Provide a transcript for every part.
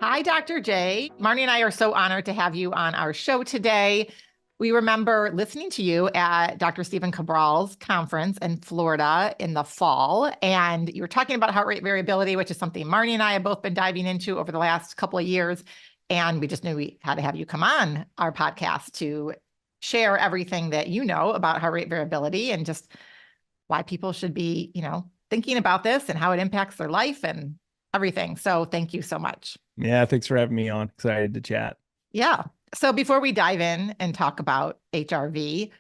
Hi, Dr. J. Marnie and I are so honored to have you on our show today. We remember listening to you at Dr. Stephen Cabral's conference in Florida in the fall, and you were talking about heart rate variability, which is something Marnie and I have both been diving into over the last couple of years. And we just knew we had to have you come on our podcast to share everything that you know about heart rate variability and just why people should be, thinking about this and how it impacts their life and everything. So thank you so much. Yeah, thanks for having me on. Excited to chat. Yeah. So before we dive in and talk about HRV,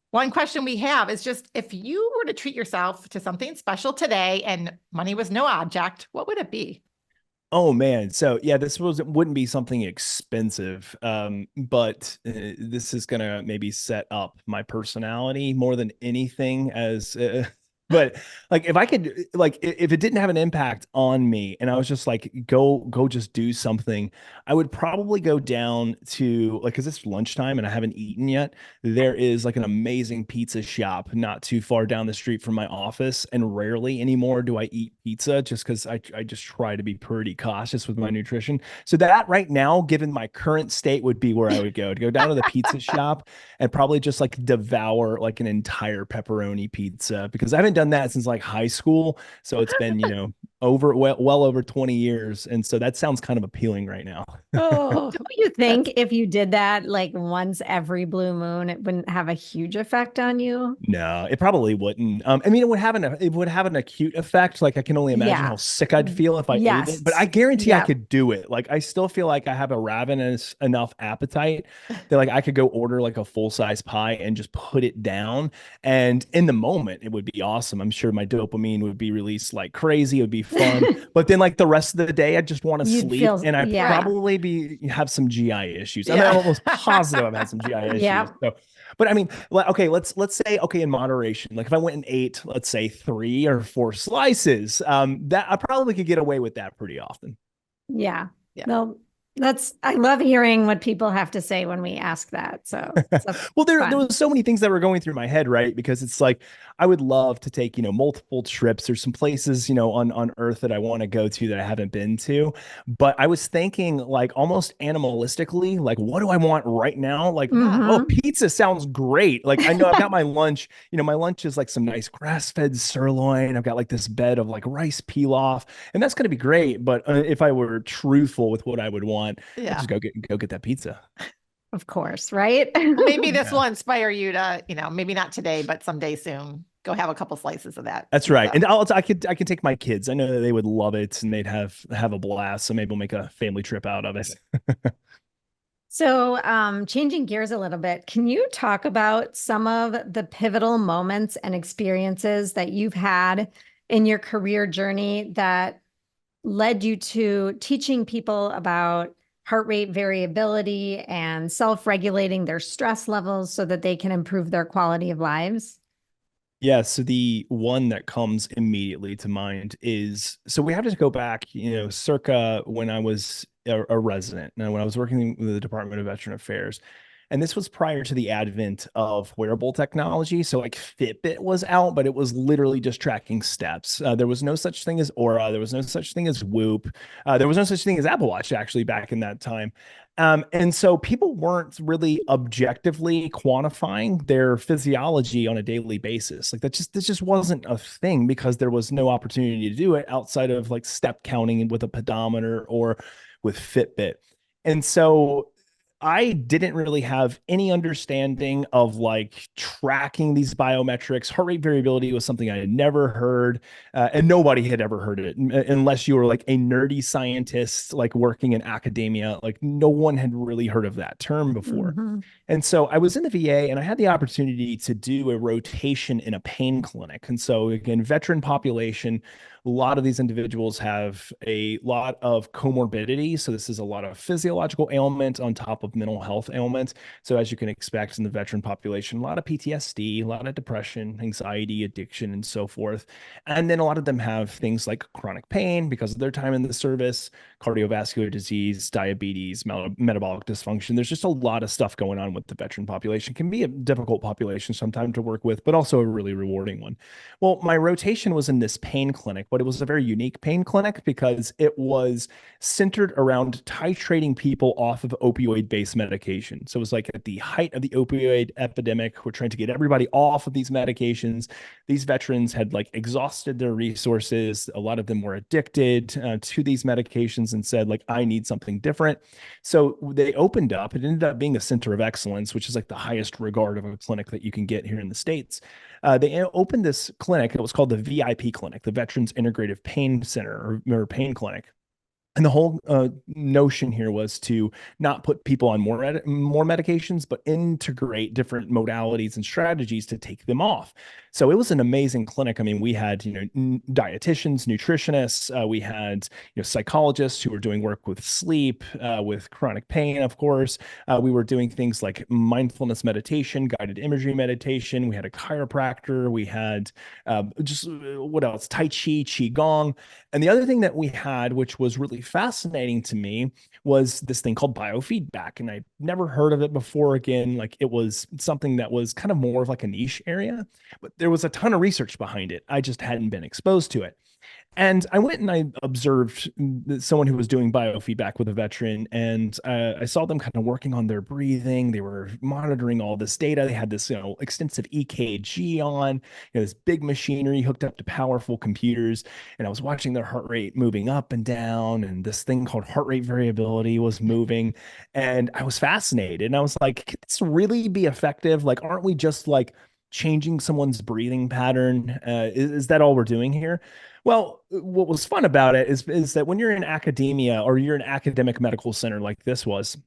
one question we have is just if you were to treat yourself to something special today and money was no object, what would it be? Oh man. So yeah, wouldn't be something expensive. But this is gonna maybe set up my personality more than anything as but like if I could if it didn't have an impact on me and I was just like go just do something, I would probably go down to because it's lunchtime and I haven't eaten yet. There is like an amazing pizza shop not too far down the street from my office, and rarely anymore do I eat pizza just because I just try to be pretty cautious with my nutrition. So that right now, given my current state, would be where I would go down to the pizza shop and probably just like devour like an entire pepperoni pizza, because I haven't done that since like high school. So it's been, well over 20 years. And so that sounds kind of appealing right now. Don't you think if you did that like once every blue moon, it wouldn't have a huge effect on you? No, it probably wouldn't. I mean, it would have an acute effect. Like I can only imagine how sick I'd feel if I ate it, but I guarantee I could do it. Like I still feel like I have a ravenous enough appetite that like I could go order like a full-size pie and just put it down. And in the moment, it would be awesome. I'm sure my dopamine would be released like crazy. It would be fun. But then like the rest of the day, I just want to sleep, and I'd probably have some GI issues. I mean, I'm almost positive I've had some GI issues. So, but I mean, okay, let's say, in moderation, like if I went and ate, let's say 3 or 4 slices, that I probably could get away with that pretty often. Yeah. No, I love hearing what people have to say when we ask that. So well, there was so many things that were going through my head, right? Because it's like, I would love to take, multiple trips. There's some places, on earth that I want to go to that I haven't been to. But I was thinking like almost animalistically, like, what do I want right now? Like, oh, pizza sounds great. Like, I know I've got my lunch, my lunch is like some nice grass-fed sirloin. I've got like this bed of like rice pilaf, and that's going to be great. But if I were truthful with what I would want, I'd just go get that pizza. Of course, right? Maybe this will inspire you to, maybe not today, but someday soon, go have a couple slices of that. That's right. And I could take my kids. I know that they would love it and they'd have a blast. So maybe we'll make a family trip out of it. So changing gears a little bit, can you talk about some of the pivotal moments and experiences that you've had in your career journey that led you to teaching people about heart rate variability and self-regulating their stress levels so that they can improve their quality of lives? Yeah, so the one that comes immediately to mind is, so we have to go back, circa when I was a resident, and when I was working with the Department of Veteran Affairs. And this was prior to the advent of wearable technology. So like Fitbit was out, but it was literally just tracking steps. There was no such thing as Aura. There was no such thing as Whoop. There was no such thing as Apple Watch actually back in that time. And so people weren't really objectively quantifying their physiology on a daily basis. Like this just wasn't a thing because there was no opportunity to do it outside of like step counting with a pedometer or with Fitbit. And so I didn't really have any understanding of like tracking these biometrics. Heart rate variability was something I had never heard, and nobody had ever heard it unless you were like a nerdy scientist, like working in academia. Like no one had really heard of that term before. And so I was in the VA and I had the opportunity to do a rotation in a pain clinic. And so again, veteran population, a lot of these individuals have a lot of comorbidity. So this is a lot of physiological ailment on top of mental health ailments. So as you can expect in the veteran population, a lot of PTSD, a lot of depression, anxiety, addiction, and so forth. And then a lot of them have things like chronic pain because of their time in the service, cardiovascular disease, diabetes, metabolic dysfunction. There's just a lot of stuff going on with the veteran population. It can be a difficult population sometimes to work with, but also a really rewarding one. Well, my rotation was in this pain clinic but it was a very unique pain clinic because it was centered around titrating people off of opioid-based medication. So it was like at the height of the opioid epidemic, we're trying to get everybody off of these medications. These veterans had like exhausted their resources. A lot of them were addicted to these medications and said, like, I need something different. So they opened up. It ended up being a center of excellence, which is like the highest regard of a clinic that you can get here in the States. They opened this clinic. It was called the VIP clinic, the Veterans Integrative Pain Center or Pain Clinic. And the whole notion here was to not put people on more medications, but integrate different modalities and strategies to take them off. So it was an amazing clinic. I mean, we had, dietitians, nutritionists, we had, psychologists who were doing work with sleep, with chronic pain, of course. We were doing things like mindfulness meditation, guided imagery meditation. We had a chiropractor. We had what else? Tai Chi, Qigong. And the other thing that we had, which was really fascinating to me, was this thing called biofeedback. And I'd never heard of it before. Again, like it was something that was kind of more of like a niche area, but there was a ton of research behind it. I just hadn't been exposed to it. And I went and I observed someone who was doing biofeedback with a veteran, and I saw them kind of working on their breathing. They were monitoring all this data. They had this, extensive EKG on, this big machinery hooked up to powerful computers. And I was watching their heart rate moving up and down, and this thing called heart rate variability was moving. And I was fascinated. And I was like, can this really be effective? Like, aren't we just like changing someone's breathing pattern? Is that all we're doing here? Well, what was fun about it is that when you're in academia or you're an academic medical center like this was,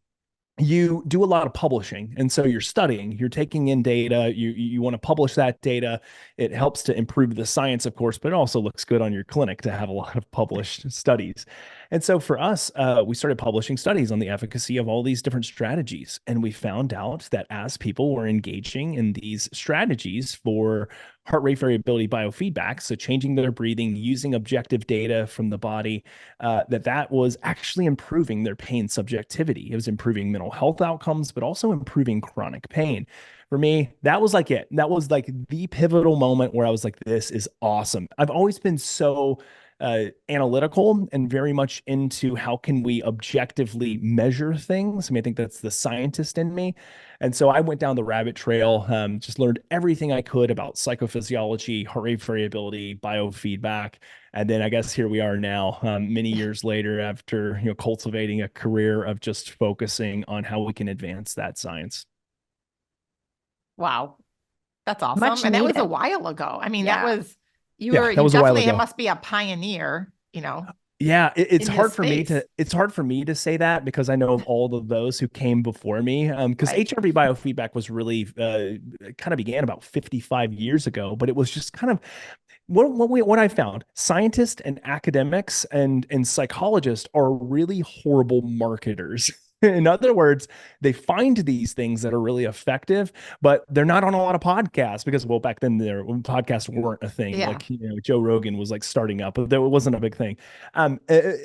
you do a lot of publishing. And so you're studying, you're taking in data, you want to publish that data. It helps to improve the science, of course, but it also looks good on your clinic to have a lot of published studies. And so for us, we started publishing studies on the efficacy of all these different strategies. And we found out that as people were engaging in these strategies for heart rate variability biofeedback, so changing their breathing, using objective data from the body, that was actually improving their pain subjectivity. It was improving mental health outcomes, but also improving chronic pain. For me, that was like it. That was like the pivotal moment where I was like, this is awesome. I've always been so analytical and very much into how can we objectively measure things. I mean, I think that's the scientist in me. And so I went down the rabbit trail, just learned everything I could about psychophysiology, heart rate variability, biofeedback. And then I guess here we are now, many years later, after cultivating a career of just focusing on how we can advance that science. Wow. That's awesome. Much and that was needed. a while ago. I mean, Yeah. that was, you That was a while definitely ago. must be a pioneer, Yeah, it's in hard this for me space. it's hard for me to say that because I know of all of those who came before me. Because Right. HRV biofeedback was really kind of began about 55 years ago, but it was just kind of what I found. Scientists and academics and psychologists are really horrible marketers. In other words, they find these things that are really effective, but they're not on a lot of podcasts because, well, back then podcasts weren't a thing. Yeah. Like, Joe Rogan was like starting up, but there wasn't a big thing.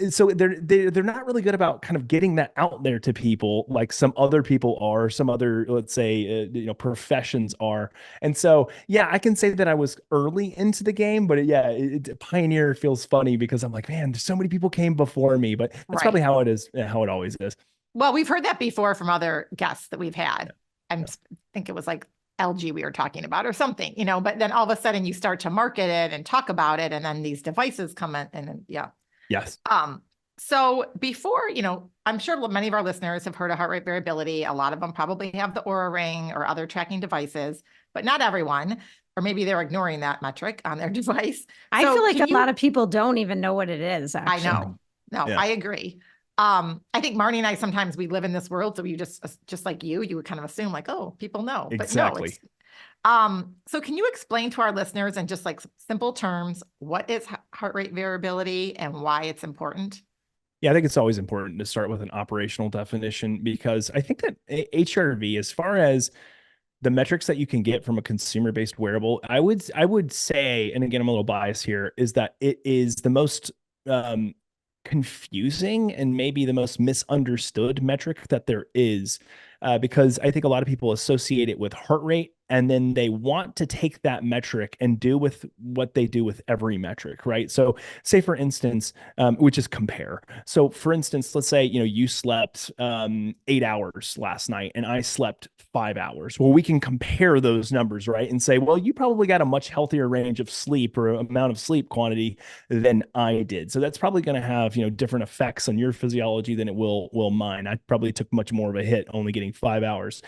So they're not really good about kind of getting that out there to people like some other people are, some other, let's say, professions are. And so, yeah, I can say that I was early into the game, but pioneer feels funny because I'm like, man, so many people came before me, but that's Right. probably how it is, how it always is. Well, we've heard that before from other guests that we've had. I think it was like LG we were talking about or something, but then all of a sudden you start to market it and talk about it. And then these devices come in and then, yeah. Yes. So before, I'm sure many of our listeners have heard of heart rate variability. A lot of them probably have the Oura Ring or other tracking devices, but not everyone, or maybe they're ignoring that metric on their device. I feel like a lot of people don't even know what it is, actually. I know. No, yeah. I agree. I think Marnie and I, sometimes we live in this world. So you just like you would kind of assume like, oh, people know, exactly. But no, so can you explain to our listeners in just like simple terms, what is heart rate variability and why it's important? Yeah, I think it's always important to start with an operational definition because I think that HRV, as far as the metrics that you can get from a consumer-based wearable, I would say, and again, I'm a little biased here, is that it is the most confusing and maybe the most misunderstood metric that there is, because I think a lot of people associate it with heart rate and then they want to take that metric and do with what they do with every metric, right? So say for instance, which is compare. So for instance, let's say, you slept 8 hours last night and I slept 5 hours. Well, we can compare those numbers, right? And say, well, you probably got a much healthier range of sleep or amount of sleep quantity than I did. So that's probably going to have, different effects on your physiology than it will mine. I probably took much more of a hit only getting 5 hours.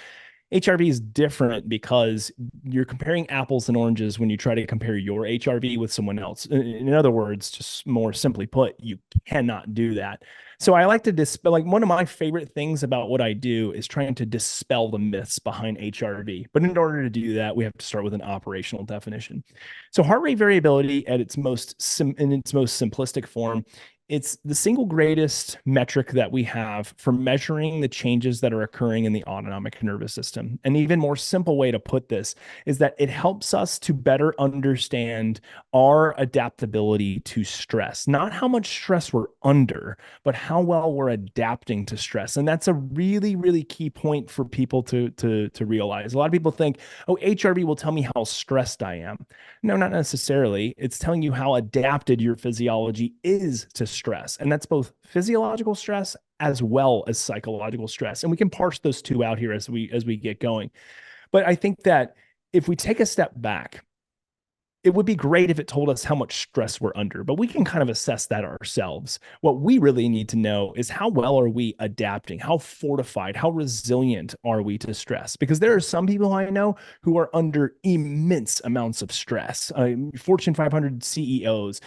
HRV is different because you're comparing apples and oranges when you try to compare your HRV with someone else. In other words, just more simply put, you cannot do that. So I like to dispel, like one of my favorite things about what I do is trying to dispel the myths behind HRV. But in order to do that, we have to start with an operational definition. So heart rate variability at its most simplistic form, it's the single greatest metric that we have for measuring the changes that are occurring in the autonomic nervous system. An even more simple way to put this is that it helps us to better understand our adaptability to stress, not how much stress we're under, but how well we're adapting to stress. And that's a really, really key point for people to realize. A lot of people think, oh, HRV will tell me how stressed I am. No, not necessarily. It's telling you how adapted your physiology is to stress. And that's both physiological stress as well as psychological stress. And we can parse those two out here as we get going. But I think that if we take a step back, it would be great if it told us how much stress we're under, but we can kind of assess that ourselves. What we really need to know is how well are we adapting? How fortified, how resilient are we to stress? Because there are some people I know who are under immense amounts of stress. Fortune 500 CEOs,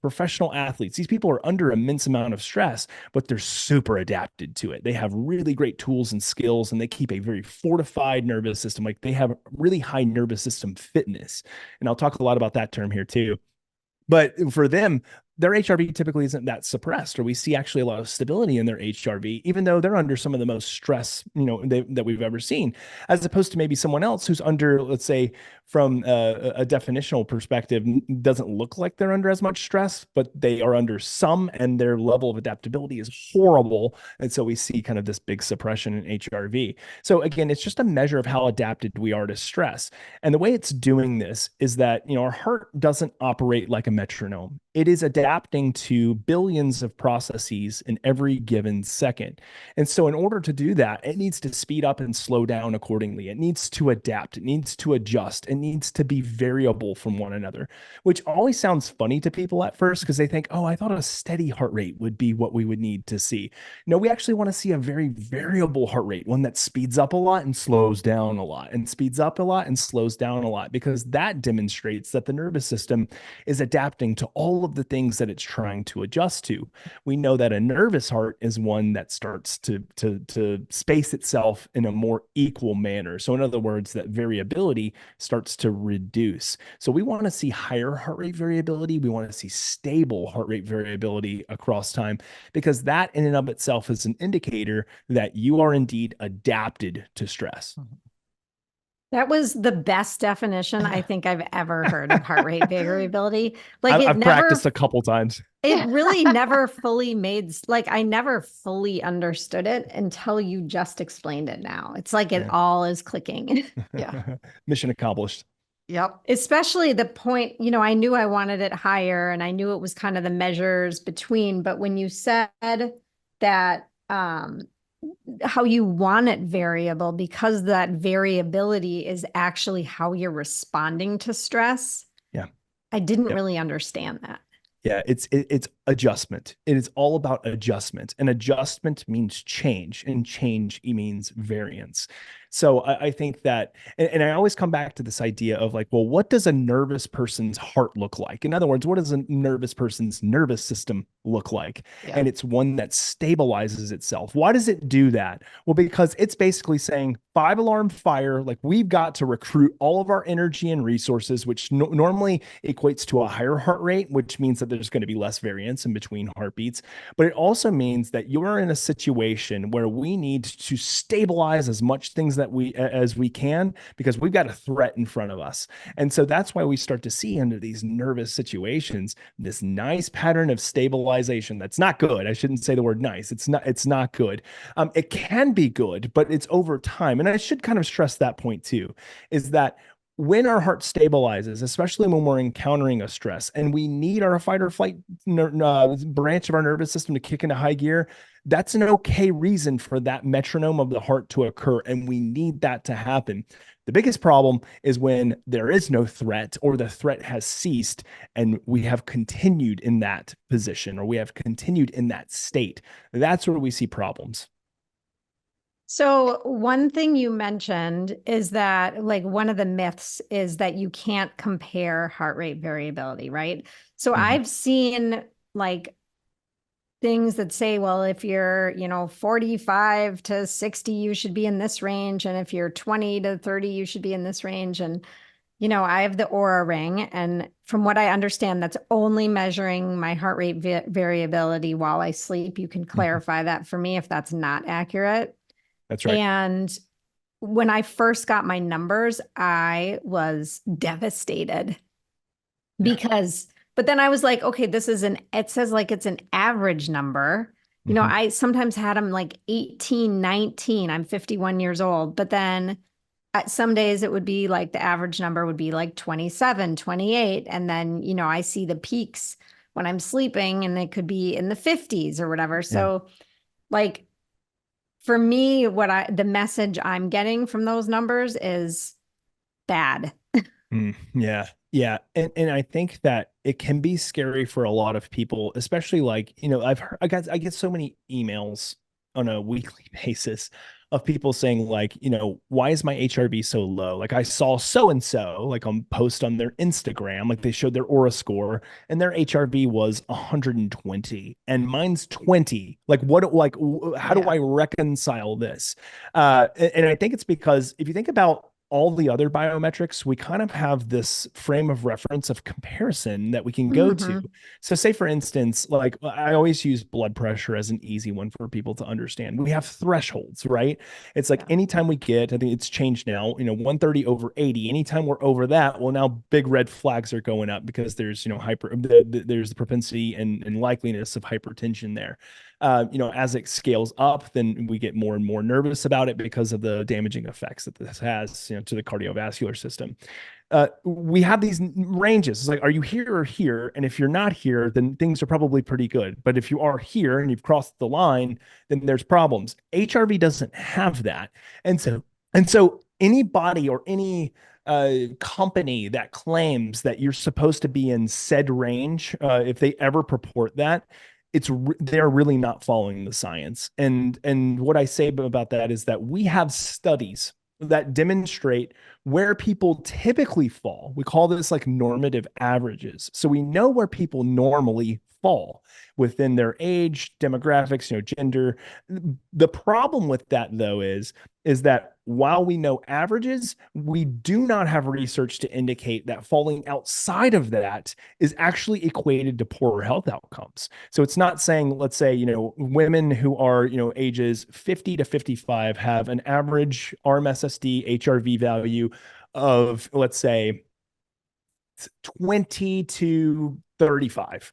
professional athletes, these people are under immense amount of stress, but they're super adapted to it. They have really great tools and skills, and they keep a very fortified nervous system. Like they have really high nervous system fitness. And I'll talk a lot about that term here too. But for them, their HRV typically isn't that suppressed, or we see actually a lot of stability in their HRV, even though they're under some of the most stress, that we've ever seen, as opposed to maybe someone else who's under, let's say, from a definitional perspective, doesn't look like they're under as much stress, but they are under some, and their level of adaptability is horrible. And so we see kind of this big suppression in HRV. So again, it's just a measure of how adapted we are to stress. And the way it's doing this is that, our heart doesn't operate like a metronome. It is adapting to billions of processes in every given second. And so in order to do that, it needs to speed up and slow down accordingly. It needs to adapt. It needs to adjust. It needs to be variable from one another, which always sounds funny to people at first because they think, oh, I thought a steady heart rate would be what we would need to see. No, we actually want to see a very variable heart rate, one that speeds up a lot and slows down a lot, and speeds up a lot and slows down a lot, because that demonstrates that the nervous system is adapting to all of the things that it's trying to adjust to. We know that a nervous heart is one that starts to space itself in a more equal manner. So in other words, that variability starts to reduce. So we want to see higher heart rate variability. We want to see stable heart rate variability across time, because that in and of itself is an indicator that you are indeed adapted to stress. That was the best definition I think I've ever heard of heart rate variability. I've practiced a couple times. It really never fully I never fully understood it until you just explained it now. It's like it all is clicking. Yeah. Mission accomplished. Yep. Especially the point, I knew I wanted it higher, and I knew it was kind of the measures between, but when you said that, how you want it variable, because that variability is actually how you're responding to stress. Yeah. I didn't really understand that. Yeah, it's adjustment. It is all about adjustment, and adjustment means change, and change means variance. So I think that, and I always come back to this idea of like, well, what does a nervous person's heart look like? In other words, what does a nervous person's nervous system look like? Yeah. And it's one that stabilizes itself. Why does it do that? Well, because it's basically saying 5-alarm fire, like we've got to recruit all of our energy and resources, which normally equates to a higher heart rate, which means that there's going to be less variance in between heartbeats. But it also means that you're in a situation where we need to stabilize as much things as we can, because we've got a threat in front of us. And so that's why we start to see under these nervous situations this nice pattern of stabilization. That's not good. I shouldn't say the word nice. It's not good. It can be good, but it's over time. And I should kind of stress that point too, is that when our heart stabilizes, especially when we're encountering a stress and we need our fight or flight branch of our nervous system to kick into high gear, that's an okay reason for that metronome of the heart to occur. And we need that to happen. The biggest problem is when there is no threat, or the threat has ceased and we have continued in that position, or we have continued in that state. That's where we see problems. So one thing you mentioned is that, like, one of the myths is that you can't compare heart rate variability, right? So I've seen like things that say, well, if you're, 45 to 60, you should be in this range. And if you're 20 to 30, you should be in this range. And, I have the Aura ring. And from what I understand, that's only measuring my heart rate variability while I sleep. You can clarify that for me if that's not accurate. That's right. And when I first got my numbers, I was devastated but then I was like, okay, it says like it's an average number. I sometimes had them like 18, 19. I'm 51 years old, but then some days it would be like the average number would be like 27, 28. And then, I see the peaks when I'm sleeping and it could be in the 50s or whatever. So like, for me, the message I'm getting from those numbers is bad. Yeah. Yeah. And I think that it can be scary for a lot of people, especially like, I get so many emails on a weekly basis of people saying like, why is my HRV so low? Like I saw so-and-so like on post on their Instagram, like they showed their Aura score and their HRV was 120 and mine's 20. Like how do I reconcile this? And I think it's because if you think about all the other biometrics, we kind of have this frame of reference of comparison that we can go to. So say, for instance, like I always use blood pressure as an easy one for people to understand. We have thresholds, right? It's like anytime we get, I think it's changed now, 130 over 80, anytime we're over that, well, now big red flags are going up because there's, there's the propensity and likeliness of hypertension there. As it scales up, then we get more and more nervous about it because of the damaging effects that this has, to the cardiovascular system. We have these ranges. It's like, are you here or here? And if you're not here, then things are probably pretty good. But if you are here and you've crossed the line, then there's problems. HRV doesn't have that. And so anybody or any company that claims that you're supposed to be in said range, if they ever purport that, they're really not following the science. And what I say about that is that we have studies that demonstrate where people typically fall. We call this like normative averages. So we know where people normally fall within their age, demographics, gender. The problem with that though is that while we know averages, we do not have research to indicate that falling outside of that is actually equated to poorer health outcomes. So it's not saying, let's say, women who are, ages 50 to 55 have an average RMSSD HRV value of, let's say, 20 to 35.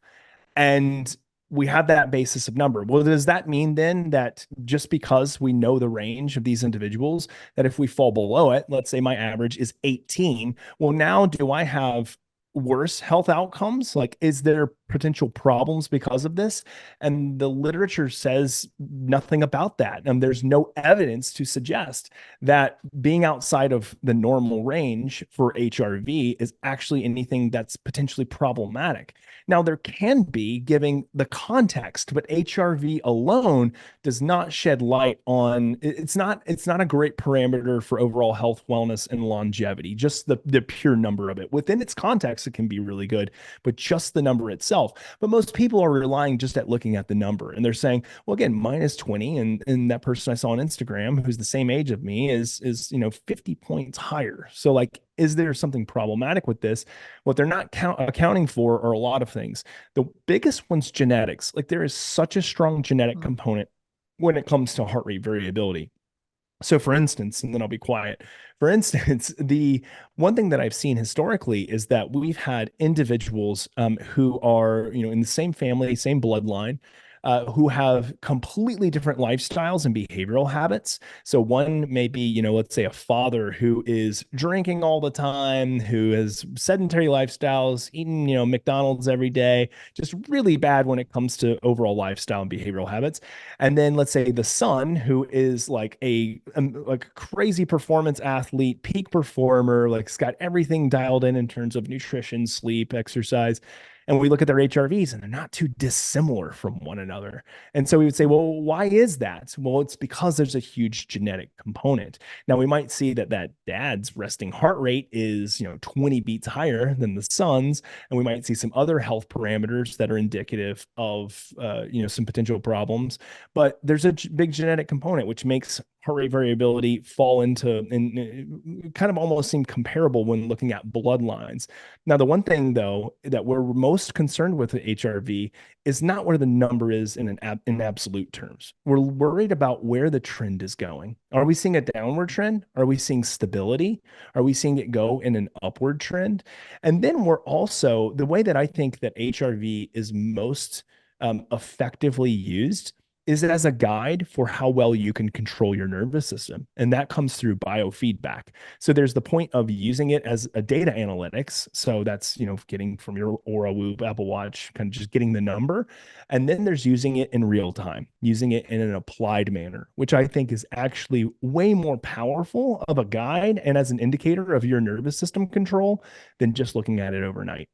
And we have that basis of number. Well, does that mean then that just because we know the range of these individuals, that if we fall below it, let's say my average is 18, well, now do I have worse health outcomes? Like, is there potential problems because of this? And the literature says nothing about that. And there's no evidence to suggest that being outside of the normal range for HRV is actually anything that's potentially problematic. Now, there can be, giving the context, but HRV alone does not shed light on, it's not a great parameter for overall health, wellness, and longevity. Just the pure number of it. Within its context, it can be really good, but just the number itself. But most people are relying just at looking at the number. And they're saying, well, again, mine is 20. And that person I saw on Instagram, who's the same age of me, is 50 points higher. So like, is there something problematic with this? What they're not accounting for are a lot of things. The biggest one's genetics. Like there is such a strong genetic component when it comes to heart rate variability. So for instance, and then I'll be quiet. For instance, the one thing that I've seen historically is that we've had individuals who are, in the same family, same bloodline, who have completely different lifestyles and behavioral habits. So one may be, let's say a father who is drinking all the time, who has sedentary lifestyles, eating, McDonald's every day, just really bad when it comes to overall lifestyle and behavioral habits. And then let's say the son who is like like a crazy performance athlete, peak performer, like it's got everything dialed in terms of nutrition, sleep, exercise. And we look at their HRVs and they're not too dissimilar from one another. And so we would say, well, why is that? Well, it's because there's a huge genetic component. Now we might see that dad's resting heart rate is, 20 beats higher than the son's. And we might see some other health parameters that are indicative of, some potential problems. But there's a big genetic component, which makes heart rate variability fall into and kind of almost seem comparable when looking at bloodlines. Now, the one thing though that we're most concerned with the HRV is not where the number is in absolute terms. We're worried about where the trend is going. Are we seeing a downward trend? Are we seeing stability? Are we seeing it go in an upward trend? And then we're also, the way that I think that HRV is most effectively used is as a guide for how well you can control your nervous system. And that comes through biofeedback. So there's the point of using it as a data analytics. So that's, getting from your Oura Whoop, Apple Watch, kind of just getting the number. And then there's using it in real time, using it in an applied manner, which I think is actually way more powerful of a guide and as an indicator of your nervous system control than just looking at it overnight.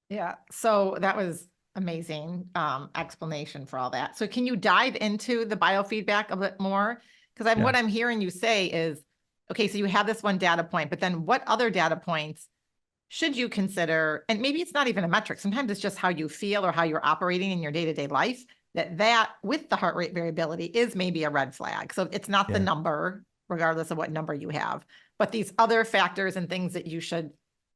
Yeah. So that was amazing explanation for all that. So can you dive into the biofeedback a bit more? Because what I'm hearing you say is, okay, so you have this one data point, but then what other data points should you consider? And maybe it's not even a metric. Sometimes it's just how you feel or how you're operating in your day-to-day life, that with the heart rate variability is maybe a red flag. So it's not the number, regardless of what number you have, but these other factors and things that you should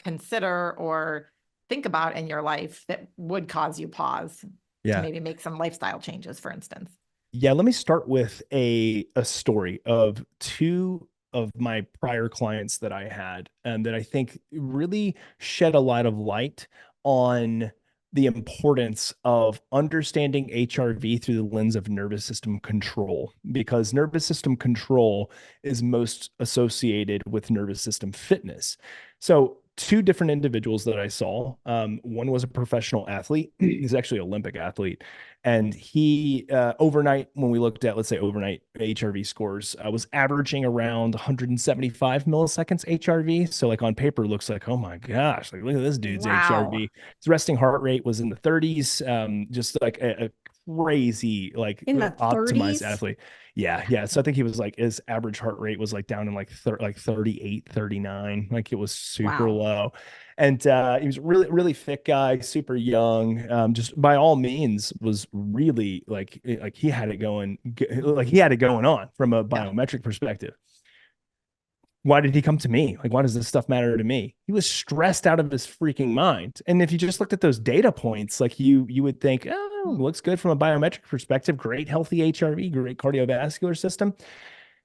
consider or think about in your life that would cause you pause to maybe make some lifestyle changes, for instance. Yeah, let me start with a story of two of my prior clients that I had and that I think really shed a lot of light on the importance of understanding HRV through the lens of nervous system control, because nervous system control is most associated with nervous system fitness. So two different individuals that I saw. One was a professional athlete. He's actually an Olympic athlete. And he, overnight, when we looked at, let's say, overnight HRV scores, was averaging around 175 milliseconds HRV. So like on paper, looks like, oh my gosh, like look at this dude's HRV. His resting heart rate was in the 30s, just like a crazy, like in the optimized 30s? athlete. Yeah. So I think he was like, his average heart rate was like down in like 38, 39. Like it was super low. And he was really, really fit guy, super young. Just by all means was really like he had it going, like he had it going on from a biometric perspective. Why did he come to me? Like, why does this stuff matter to me? He was stressed out of his freaking mind. And if you just looked at those data points, like you would think, oh, looks good from a biometric perspective, great healthy HRV, great cardiovascular system.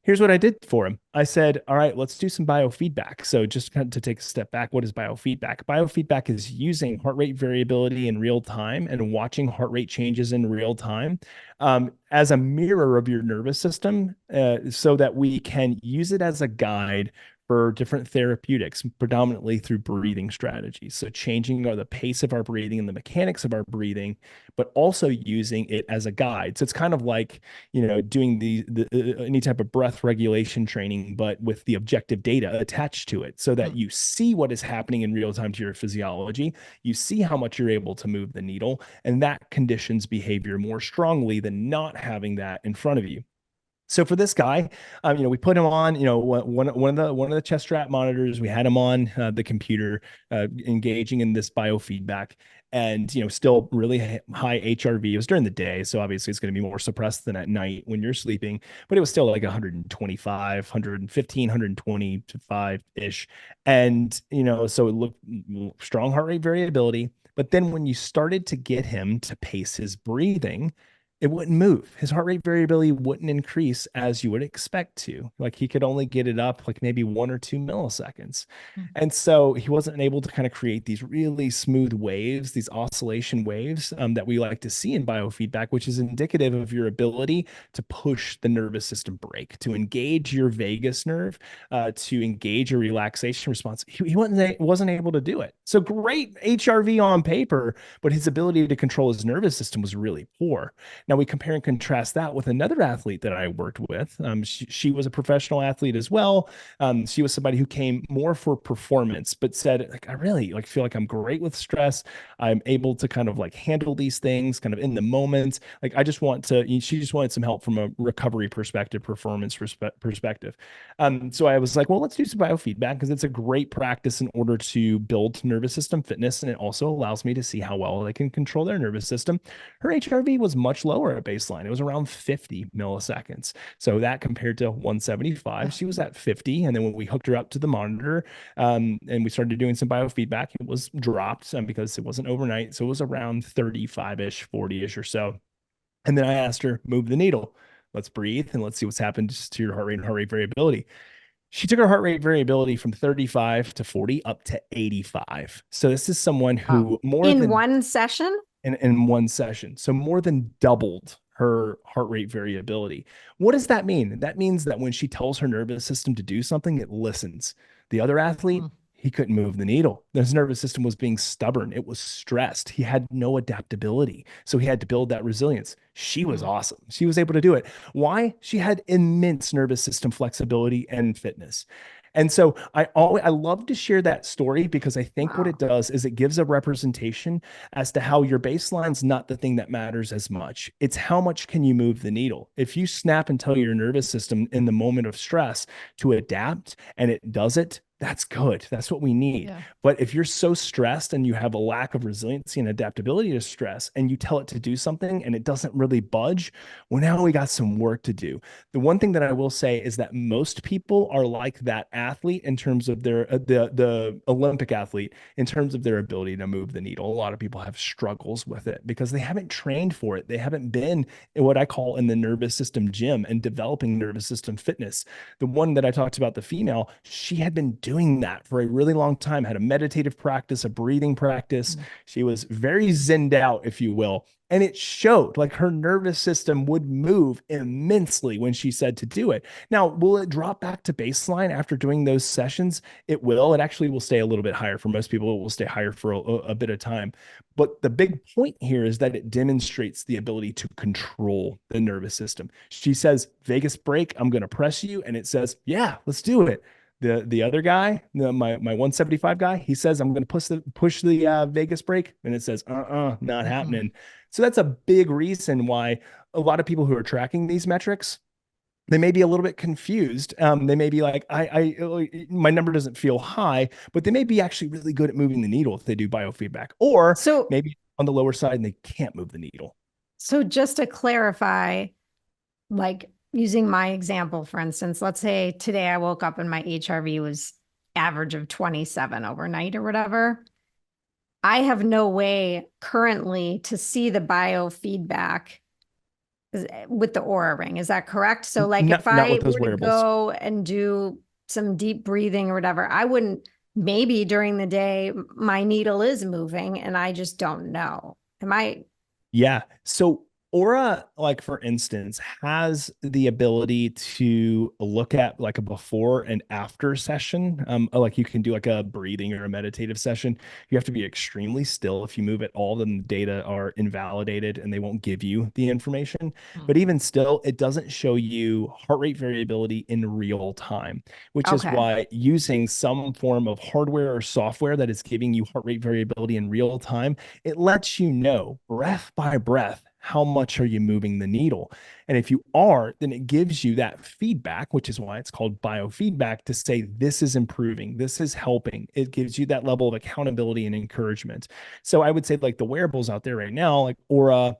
Here's what I did for him. I said, all right, let's do some biofeedback. So just kind of to take a step back, what is biofeedback? Biofeedback is using heart rate variability in real time and watching heart rate changes in real time as a mirror of your nervous system so that we can use it as a guide for different therapeutics, predominantly through breathing strategies. So changing the pace of our breathing and the mechanics of our breathing, but also using it as a guide. So it's kind of like, doing any type of breath regulation training, but with the objective data attached to it so that you see what is happening in real time to your physiology. You see how much you're able to move the needle, and that conditions behavior more strongly than not having that in front of you. So for this guy, we put him on, one of the chest strap monitors. We had him on the computer, engaging in this biofeedback, and still really high HRV. It was during the day, so obviously it's going to be more suppressed than at night when you're sleeping. But it was still like 125, 115, 120 to 5 ish, and so it looked strong heart rate variability. But then when you started to get him to pace his breathing, it wouldn't move. His heart rate variability wouldn't increase as you would expect to. Like he could only get it up like maybe 1 or 2 milliseconds. And so he wasn't able to kind of create these really smooth waves, these oscillation waves that we like to see in biofeedback, which is indicative of your ability to push the nervous system brake, to engage your vagus nerve, to engage your relaxation response. He wasn't able to do it. So great HRV on paper, but his ability to control his nervous system was really poor. Now we compare and contrast that with another athlete that I worked with. She was a professional athlete as well. She was somebody who came more for performance, but said, like, I really like feel like I'm great with stress. I'm able to kind of like handle these things kind of in the moment. Like I just want to, she just wanted some help from a recovery perspective, performance perspective. So I was like, well, let's do some biofeedback because it's a great practice in order to build nervous system fitness. And it also allows me to see how well they can control their nervous system. Her HRV was much lower at baseline. It was around 50 milliseconds. So that compared to 175, she was at 50. And then when we hooked her up to the monitor and we started doing some biofeedback, it was dropped because it wasn't overnight. So it was around 35-ish, 40-ish or so. And then I asked her, move the needle. Let's breathe and let's see what's happened to your heart rate and heart rate variability. She took her heart rate variability from 35 to 40 up to 85. So this is someone who in one session? In one session. So more than doubled her heart rate variability. What does that mean? That means that when she tells her nervous system to do something, it listens. The other athlete, he couldn't move the needle. His nervous system was being stubborn. It was stressed. He had no adaptability. So he had to build that resilience. She was awesome. She was able to do it. Why? She had immense nervous system flexibility and fitness. And so I love to share that story because I think what it does is it gives a representation as to how your baseline's not the thing that matters as much. It's how much can you move the needle. If you snap and tell your nervous system in the moment of stress to adapt and it does it, that's good. That's what we need. Yeah. But if you're so stressed and you have a lack of resiliency and adaptability to stress and you tell it to do something and it doesn't really budge, well, now we got some work to do. The one thing that I will say is that most people are like that athlete in terms of their, the Olympic athlete, in terms of their ability to move the needle. A lot of people have struggles with it because they haven't trained for it. They haven't been in what I call in the nervous system gym and developing nervous system fitness. The one that I talked about, the female, she had been doing that for a really long time, had a meditative practice, a breathing practice. She was very zenned out, if you will. And it showed, like her nervous system would move immensely when she said to do it. Now, will it drop back to baseline after doing those sessions? It will. It actually will stay a little bit higher. For most people, it will stay higher for a bit of time. But the big point here is that it demonstrates the ability to control the nervous system. She says, vagus brake, I'm going to press you. And it says, yeah, let's do it. The other guy, my 175 guy, he says, I'm going to push the vagus brake. And it says, not happening. So that's a big reason why a lot of people who are tracking these metrics, they may be a little bit confused. They may be like, my number doesn't feel high, but they may be actually really good at moving the needle if they do biofeedback, or maybe on the lower side and they can't move the needle. So just to clarify, like using my example, for instance, let's say today I woke up and my HRV was average of 27 overnight or whatever. I have no way currently to see the biofeedback with the Oura Ring. Is that correct? So like if I were to go and do some deep breathing or whatever, I wouldn't, maybe during the day, my needle is moving and I just don't know. Am I? Yeah. So Oura, like for instance, has the ability to look at like a before and after session. Like you can do like a breathing or a meditative session. You have to be extremely still. If you move at all, then the data are invalidated and they won't give you the information. But even still, it doesn't show you heart rate variability in real time, which is why using some form of hardware or software that is giving you heart rate variability in real time, it lets you know breath by breath, how much are you moving the needle? And if you are, then it gives you that feedback, which is why it's called biofeedback, to say this is improving, this is helping. It gives you that level of accountability and encouragement. So I would say like the wearables out there right now, like Oura,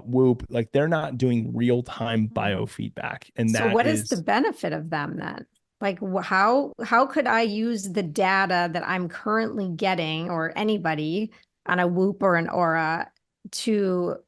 Whoop, like they're not doing real-time biofeedback. And so what is the benefit of them then? Like how could I use the data that I'm currently getting, or anybody on a Whoop or an Oura, to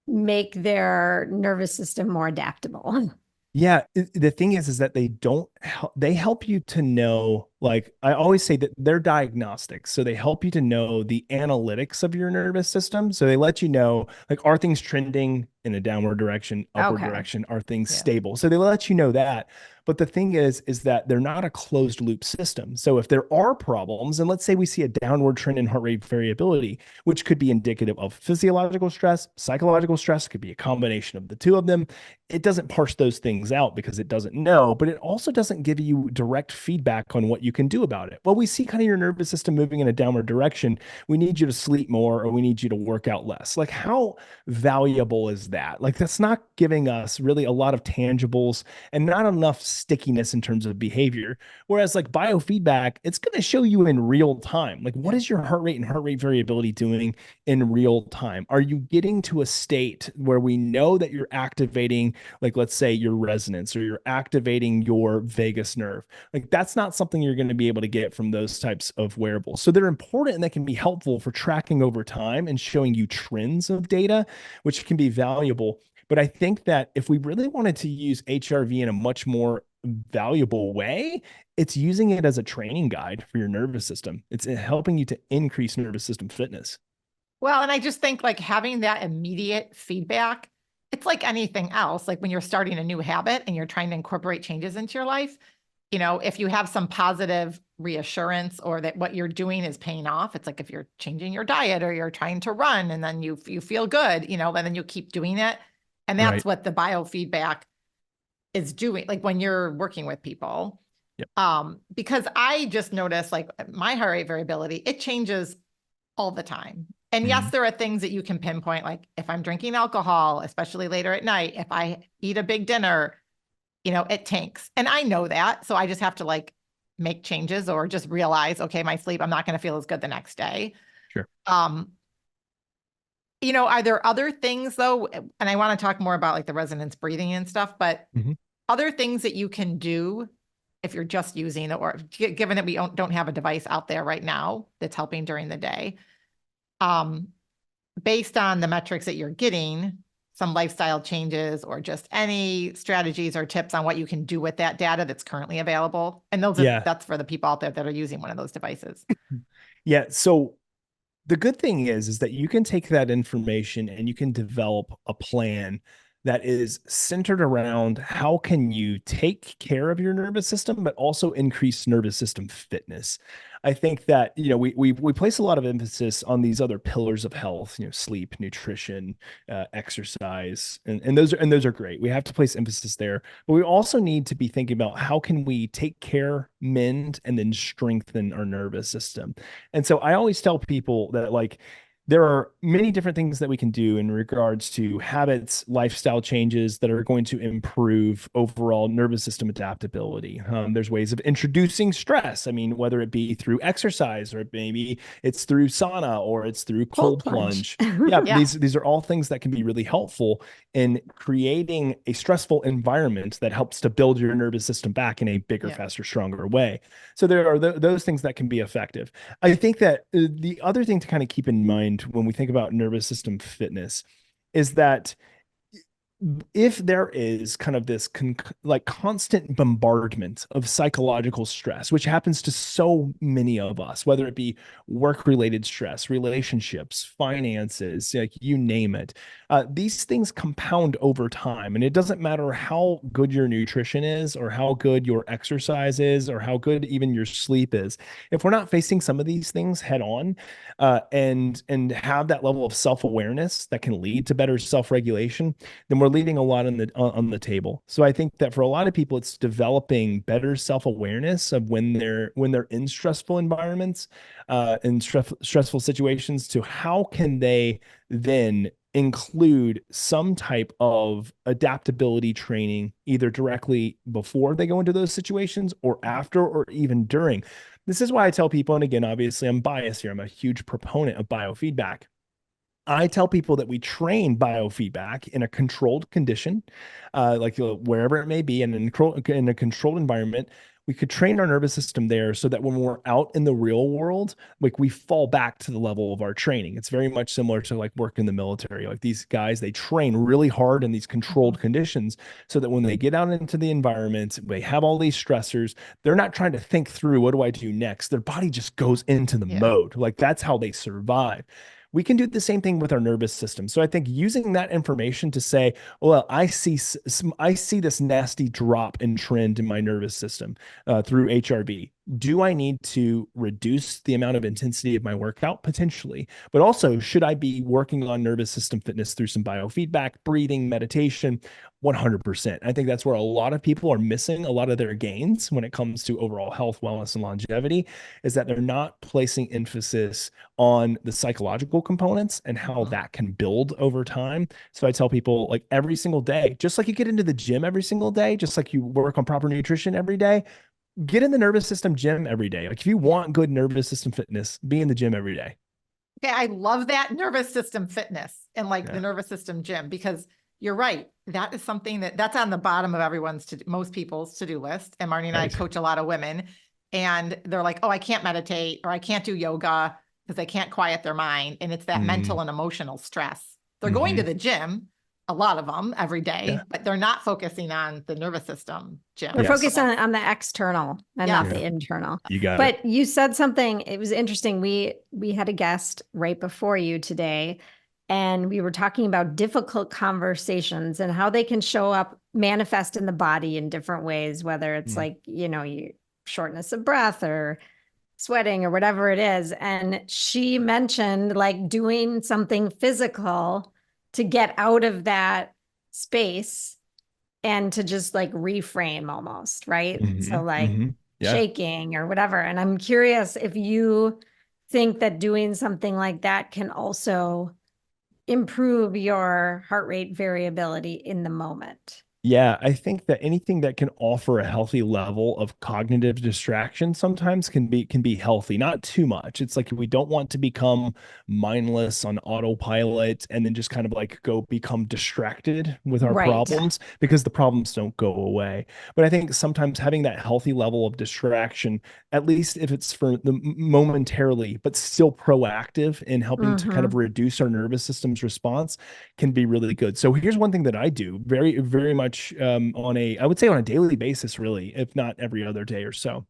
make their nervous system more adaptable. Yeah, the thing is that they don't help, they help you to know, like I always say that they're diagnostic. So they help you to know the analytics of your nervous system. So they let you know, like, are things trending in a downward direction, upward Okay. direction? Are things Yeah. stable? So they let you know that. But the thing is that they're not a closed loop system. So if there are problems, and let's say we see a downward trend in heart rate variability, which could be indicative of physiological stress, psychological stress, could be a combination of the two of them. It doesn't parse those things out because it doesn't know, but it also doesn't give you direct feedback on what you can do about it. Well, we see kind of your nervous system moving in a downward direction. We need you to sleep more, or we need you to work out less. Like, how valuable is that? Like, that's not giving us really a lot of tangibles and not enough stickiness in terms of behavior. Whereas like biofeedback, it's going to show you in real time. Like, what is your heart rate and heart rate variability doing in real time? Are you getting to a state where we know that you're activating, like, let's say your resonance, or you're activating your vagus nerve? Like, that's not something you're going to be able to get from those types of wearables. So they're important and they can be helpful for tracking over time and showing you trends of data, which can be valuable. But I think that if we really wanted to use HRV in a much more valuable way, it's using it as a training guide for your nervous system. It's helping you to increase nervous system fitness. Well, and I just think like having that immediate feedback, it's like anything else. Like when you're starting a new habit and you're trying to incorporate changes into your life, if you have some positive reassurance or that what you're doing is paying off, it's like if you're changing your diet or you're trying to run and then you feel good, and then you keep doing it. And that's Right. what the biofeedback is doing, like when you're working with people. Yep. Because I just noticed like my heart rate variability, it changes all the time. And yes, there are things that you can pinpoint, like if I'm drinking alcohol, especially later at night, if I eat a big dinner, it tanks. And I know that. So I just have to like make changes or just realize, okay, my sleep, I'm not going to feel as good the next day. Sure. Are there other things though? And I want to talk more about like the resonance breathing and stuff, but other things that you can do if you're just using it, or given that we don't have a device out there right now that's helping during the day, based on the metrics that you're getting, some lifestyle changes or just any strategies or tips on what you can do with that data that's currently available. And that's for the people out there that are using one of those devices. Yeah. So the good thing is that you can take that information and you can develop a plan that is centered around how can you take care of your nervous system, but also increase nervous system fitness. I think that, we place a lot of emphasis on these other pillars of health, sleep, nutrition, exercise, and those are great. We have to place emphasis there, but we also need to be thinking about how can we take care, mend, and then strengthen our nervous system. And so I always tell people that, like, there are many different things that we can do in regards to habits, lifestyle changes that are going to improve overall nervous system adaptability. There's ways of introducing stress. I mean, whether it be through exercise, or maybe it's through sauna, or it's through cold plunge. Yeah. These are all things that can be really helpful in creating a stressful environment that helps to build your nervous system back in a bigger, faster, stronger way. So there are those things that can be effective. I think that the other thing to kind of keep in mind when we think about nervous system fitness is that if there is kind of this like constant bombardment of psychological stress, which happens to so many of us, whether it be work-related stress, relationships, finances, like you name it, these things compound over time. And it doesn't matter how good your nutrition is, or how good your exercise is, or how good even your sleep is. If we're not facing some of these things head on, and have that level of self-awareness that can lead to better self-regulation, then we're leaving a lot on the table. So I think that for a lot of people, it's developing better self-awareness of when they're in stressful environments, in stressful situations, to how can they then include some type of adaptability training, either directly before they go into those situations, or after, or even during. This is why I tell people, and again, obviously I'm biased here, I'm a huge proponent of biofeedback. I tell people that we train biofeedback in a controlled condition, like wherever it may be, in a controlled environment, we could train our nervous system there so that when we're out in the real world, like we fall back to the level of our training. It's very much similar to like work in the military. Like these guys, they train really hard in these controlled conditions so that when they get out into the environment, they have all these stressors. They're not trying to think through, what do I do next? Their body just goes into the mode. Like that's how they survive. We can do the same thing with our nervous system. So I think using that information to say, well, I see this nasty drop in trend in my nervous system through HRV. Do I need to reduce the amount of intensity of my workout? Potentially. But also, should I be working on nervous system fitness through some biofeedback, breathing, meditation? 100%. I think that's where a lot of people are missing a lot of their gains when it comes to overall health, wellness, and longevity, is that they're not placing emphasis on the psychological components and how that can build over time. So I tell people, like, every single day, just like you get into the gym every single day, just like you work on proper nutrition every day, get in the nervous system gym every day. Like if you want good nervous system fitness, be in the gym every day. Okay, I love that nervous system fitness and like the nervous system gym, because you're right. That is something that's on the bottom of most people's to-do list. And Marnie and I coach a lot of women, and they're like, oh, I can't meditate, or I can't do yoga because they can't quiet their mind. And it's that mental and emotional stress. They're going to the gym, a lot of them every day, but they're not focusing on the nervous system gym. They're focused on the external and not the internal. You got it. But you said something, it was interesting. We had a guest right before you today, and we were talking about difficult conversations and how they can show up, manifest in the body in different ways, whether it's like, shortness of breath or sweating or whatever it is. And she mentioned like doing something physical to get out of that space and to just like reframe almost, right? So like shaking or whatever. And I'm curious if you think that doing something like that can also improve your heart rate variability in the moment. Yeah, I think that anything that can offer a healthy level of cognitive distraction sometimes can be healthy, not too much. It's like we don't want to become mindless on autopilot and then just kind of like go become distracted with our problems, because the problems don't go away. But I think sometimes having that healthy level of distraction, at least if it's for the momentarily, but still proactive in helping to kind of reduce our nervous system's response, can be really good. So here's one thing that I do very, very much I would say on a daily basis, really, if not every other day or so.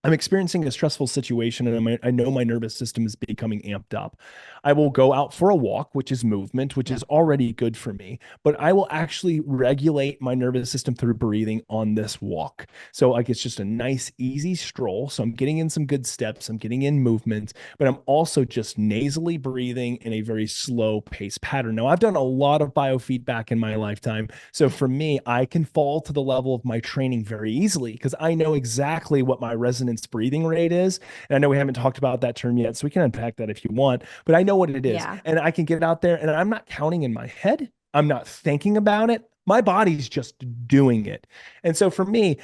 I'm experiencing a stressful situation and I know my nervous system is becoming amped up. I will go out for a walk, which is movement, which is already good for me, but I will actually regulate my nervous system through breathing on this walk. So like it's just a nice, easy stroll. So I'm getting in some good steps. I'm getting in movement, but I'm also just nasally breathing in a very slow pace pattern. Now, I've done a lot of biofeedback in my lifetime. So for me, I can fall to the level of my training very easily because I know exactly what my resonance breathing rate is. And I know we haven't talked about that term yet, so we can unpack that if you want, but I know what it is. And I can get out there and I'm not counting in my head. I'm not thinking about it. My body's just doing it. And so for me,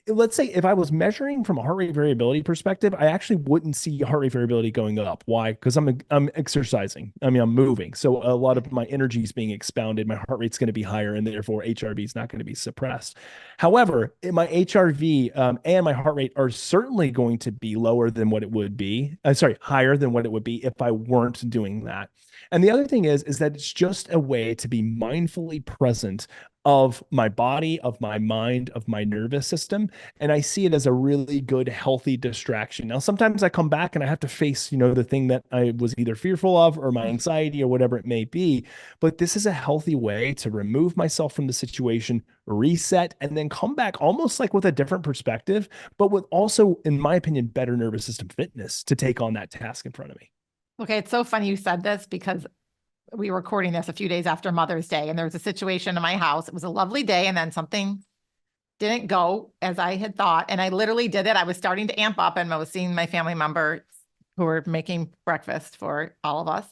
let's say if I was measuring from a heart rate variability perspective, I actually wouldn't see heart rate variability going up. Why? Because I'm exercising. I mean, I'm moving. So a lot of my energy is being expounded. My heart rate's going to be higher, and therefore HRV is not going to be suppressed. However, my HRV and my heart rate are certainly going to be lower than what it would be. Higher than what it would be if I weren't doing that. And the other thing is that it's just a way to be mindfully present of my body, of my mind, of my nervous system. And I see it as a really good, healthy distraction. Now, sometimes I come back and I have to face, the thing that I was either fearful of or my anxiety or whatever it may be. But this is a healthy way to remove myself from the situation, reset, and then come back almost like with a different perspective, but with also, in my opinion, better nervous system fitness to take on that task in front of me. Okay, it's so funny you said this because we were recording this a few days after Mother's Day, and there was a situation in my house. It was a lovely day, and then something didn't go as I had thought. And I literally did it. I was starting to amp up, and I was seeing my family members who were making breakfast for all of us.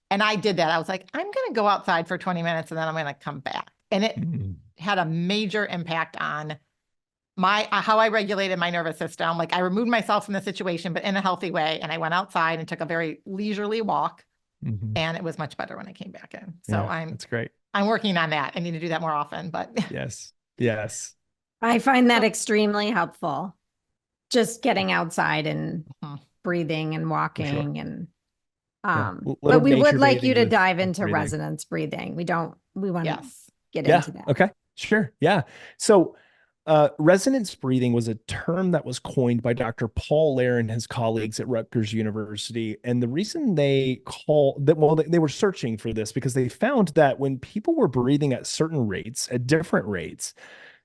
And I did that. I was like, I'm going to go outside for 20 minutes, and then I'm going to come back. And it had a major impact on how I regulated my nervous system. Like I removed myself from the situation, but in a healthy way. And I went outside and took a very leisurely walk. And it was much better when I came back in. So that's great. I'm working on that. I need to do that more often, but yes. I find that extremely helpful. just getting outside and Mhm. breathing and For sure. walking and Yeah. but Little we would nature like you bathing to with dive into breathing. resonance breathing. We want to Yes. get Yeah. into that. Okay. Sure. Yeah. So resonance breathing was a term that was coined by Dr. Paul Lehrer and his colleagues at Rutgers University. And the reason they they were searching for this because they found that when people were breathing at certain rates, at different rates,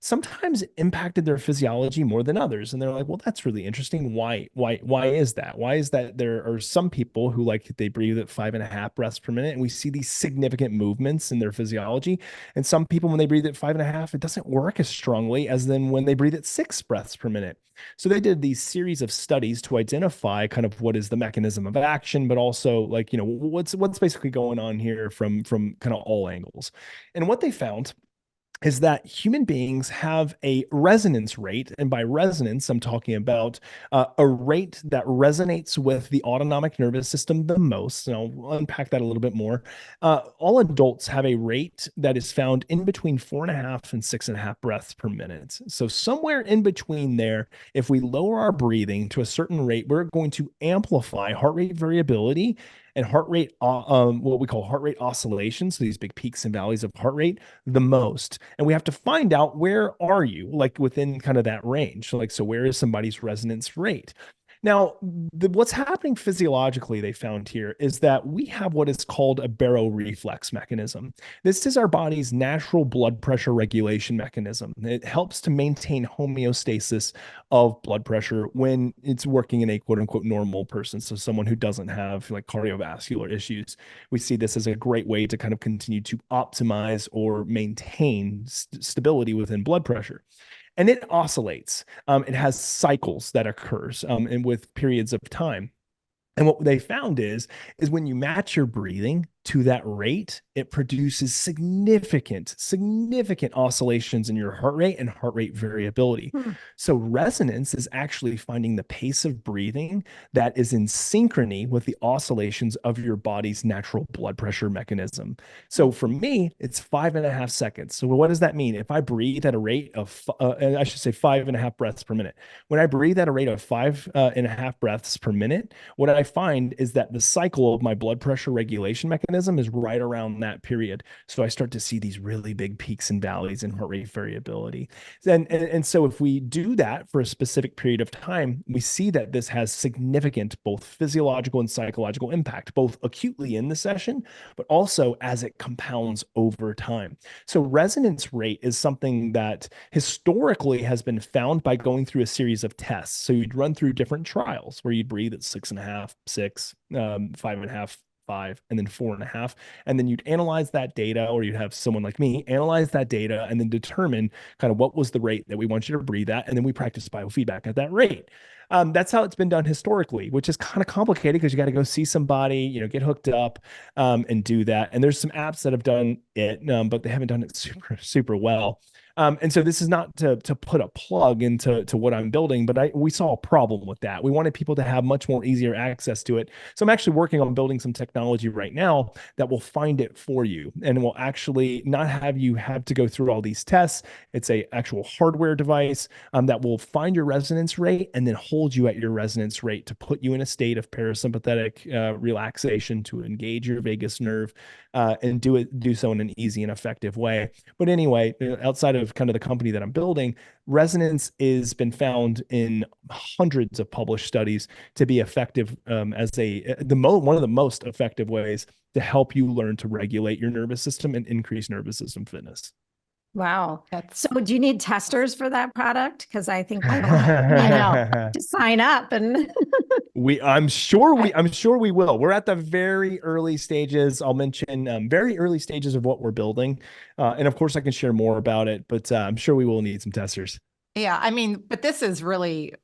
sometimes it impacted their physiology more than others. And they're like, well, that's really interesting. Why is that? Why is that there are some people who they breathe at 5.5 breaths per minute and we see these significant movements in their physiology. And some people, when they breathe at 5.5, it doesn't work as strongly as then when they breathe at 6 breaths per minute. So they did these series of studies to identify kind of what is the mechanism of action, but also what's basically going on here from kind of all angles. And what they found is that human beings have a resonance rate. And by resonance, I'm talking about a rate that resonates with the autonomic nervous system the most. And I'll unpack that a little bit more. All adults have a rate that is found in between 4.5 and 6.5 breaths per minute. So somewhere in between there, if we lower our breathing to a certain rate, we're going to amplify heart rate variability and heart rate, what we call heart rate oscillations, so these big peaks and valleys of heart rate, the most. And we have to find out, where are you within kind of that range? So where is somebody's resonance rate? Now, what's happening physiologically, they found here, is that we have what is called a baroreflex mechanism. This is our body's natural blood pressure regulation mechanism. It helps to maintain homeostasis of blood pressure when it's working in a quote unquote normal person. So someone who doesn't have cardiovascular issues. We see this as a great way to kind of continue to optimize or maintain stability within blood pressure. And it oscillates. It has cycles that occurs and with periods of time. And what they found is when you match your breathing to that rate, it produces significant oscillations in your heart rate and heart rate variability. So resonance is actually finding the pace of breathing that is in synchrony with the oscillations of your body's natural blood pressure mechanism. So for me, it's 5.5 seconds. So what does that mean? If I breathe at a rate of, I should say 5.5 breaths per minute. When I breathe at a rate of 5.5 breaths per minute, what I find is that the cycle of my blood pressure regulation mechanism is right around that period. So I start to see these really big peaks and valleys in heart rate variability. And so if we do that for a specific period of time, we see that this has significant both physiological and psychological impact, both acutely in the session, but also as it compounds over time. So resonance rate is something that historically has been found by going through a series of tests. So you'd run through different trials where you'd breathe at 6.5, 6, 5.5, 5, and then 4.5. And then you'd analyze that data, or you'd have someone like me analyze that data and then determine kind of what was the rate that we want you to breathe at. And then we practice biofeedback at that rate. That's how it's been done historically, which is kind of complicated because you got to go see somebody, get hooked up and do that. And there's some apps that have done it, but they haven't done it super well. And so this is not to put a plug into what I'm building, but we saw a problem with that. We wanted people to have much more easier access to it. So I'm actually working on building some technology right now that will find it for you and will actually not have you have to go through all these tests. It's a actual hardware device that will find your resonance rate and then hold you at your resonance rate to put you in a state of parasympathetic relaxation to engage your vagus nerve and do so in an easy and effective way. But anyway, outside of kind of the company that I'm building, resonance has been found in hundreds of published studies to be effective as one of the most effective ways to help you learn to regulate your nervous system and increase nervous system fitness. Wow. So do you need testers for that product? Because I think I know to sign up and I'm sure we will. We're at the very early stages. I'll mention very early stages of what we're building. And of course I can share more about it, but I'm sure we will need some testers. Yeah. I mean, but this is really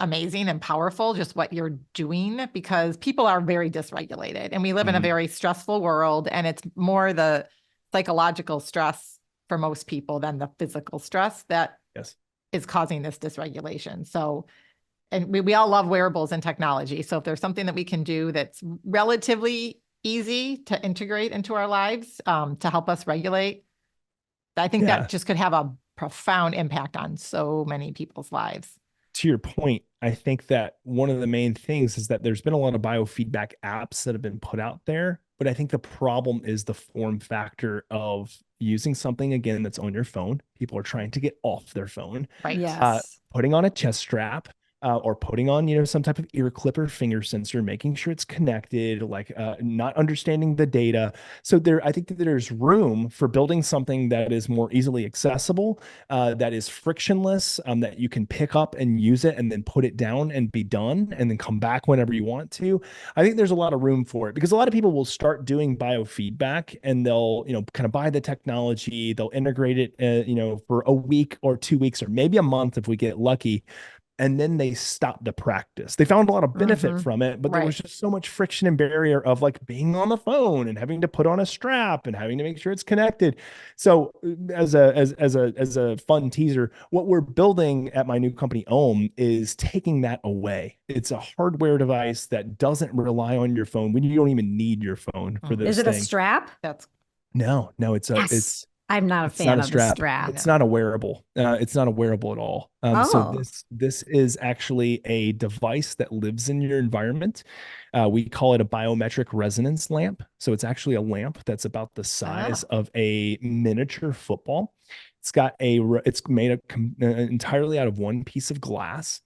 amazing and powerful, just what you're doing, because people are very dysregulated and we live in a very stressful world, and it's more the psychological stress for most people than the physical stress that is causing this dysregulation. So, and we all love wearables and technology. So if there's something that we can do that's relatively easy to integrate into our lives to help us regulate, I think that just could have a profound impact on so many people's lives. to your point, I think that one of the main things is that there's been a lot of biofeedback apps that have been put out there, but I think the problem is the form factor of using something again that's on your phone. People are trying to get off their phone, Right. Yes. putting on a chest strap, or putting on, some type of ear clip or finger sensor, making sure it's connected, like not understanding the data. So I think that there's room for building something that is more easily accessible, that is frictionless, that you can pick up and use it and then put it down and be done and then come back whenever you want to. I think there's a lot of room for it because a lot of people will start doing biofeedback and they'll, kind of buy the technology, they'll integrate it, for a week or 2 weeks or maybe a month if we get lucky. And then they stopped the practice. They found a lot of benefit from it, but there was just so much friction and barrier of like being on the phone and having to put on a strap and having to make sure it's connected. So as a fun teaser, what we're building at my new company, Ohm, is taking that away. It's a hardware device that doesn't rely on your phone when you don't even need your phone for this Is it thing. a strap? No, it's Yes. I'm not a fan of the strap. It's not a wearable. It's not a wearable at all. So this is actually a device that lives in your environment. We call it a biometric resonance lamp. So it's actually a lamp that's about the size of a miniature football. It's made entirely out of one piece of glass.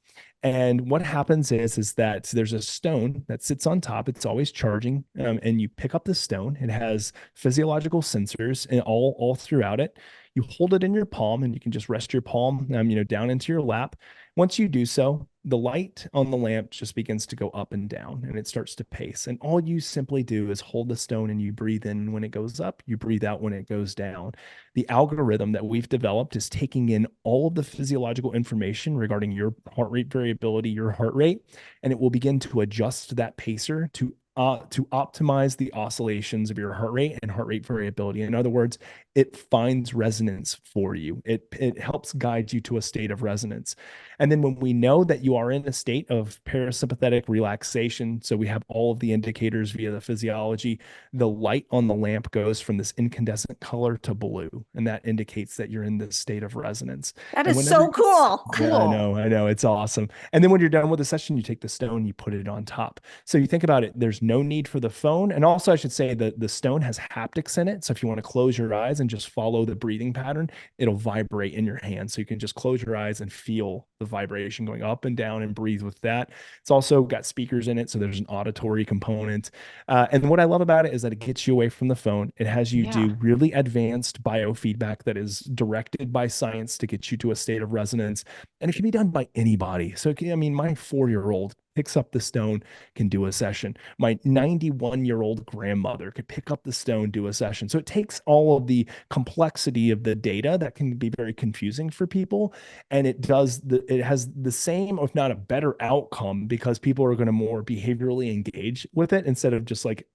And what happens is that there's a stone that sits on top. It's always charging, and you pick up the stone. It has physiological sensors and all throughout it. You hold it in your palm, and you can just rest your palm, down into your lap. Once you do so, the light on the lamp just begins to go up and down, and it starts to pace. And all you simply do is hold the stone, and you breathe in when it goes up, you breathe out when it goes down. The algorithm that we've developed is taking in all of the physiological information regarding your heart rate variability, your heart rate, and it will begin to adjust that pacer to optimize the oscillations of your heart rate and heart rate variability. In other words, it finds resonance for you. It helps guide you to a state of resonance. And then when we know that you are in a state of parasympathetic relaxation, so we have all of the indicators via the physiology, the light on the lamp goes from this incandescent color to blue, and that indicates that you're in this state of resonance. That is so cool. Yeah, I know. It's awesome. And then when you're done with the session, you take the stone, you put it on top. So you think about it, there's no need for the phone. And also I should say that the stone has haptics in it. So if you want to close your eyes and just follow the breathing pattern, it'll vibrate in your hand. So you can just close your eyes and feel the vibration going up and down and breathe with that. It's also got speakers in it. So there's an auditory component. And what I love about it is that it gets you away from the phone. It has you do really advanced biofeedback that is directed by science to get you to a state of resonance. And it can be done by anybody. So, my 4-year-old picks up the stone, can do a session. My 91-year-old grandmother could pick up the stone, do a session. So it takes all of the complexity of the data that can be very confusing for people. And it has the same, if not a better outcome, because people are going to more behaviorally engage with it instead of just like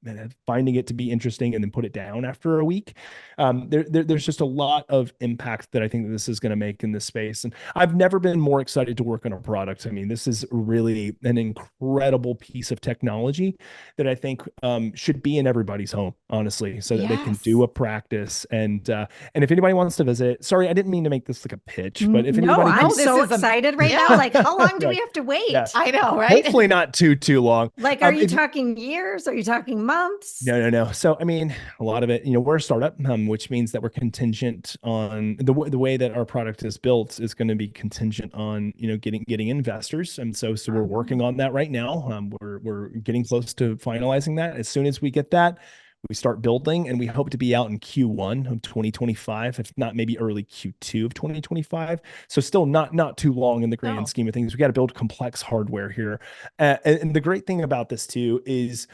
finding it to be interesting and then put it down after a week. There's just a lot of impact that I think that this is going to make in this space. And I've never been more excited to work on a product. This is really an incredible piece of technology that I think should be in everybody's home, honestly, so that they can do a practice. And if anybody wants to visit, sorry, I didn't mean to make this like a pitch, but if anybody, I'm so excited right now. Like, how long do we have to wait? Yeah. I know, right? Hopefully not too long. Like, are you talking years? Are you talking months? No. So, a lot of it, we're a startup, which means that we're contingent on the way that our product is built is going to be contingent on, getting investors. And so we're working on that right now. We're getting close to finalizing that. As soon as we get that, we start building, and we hope to be out in Q1 of 2025, if not maybe early Q2 of 2025. So still not too long in the grand scheme of things. We got to build complex hardware here. And the great thing about this too is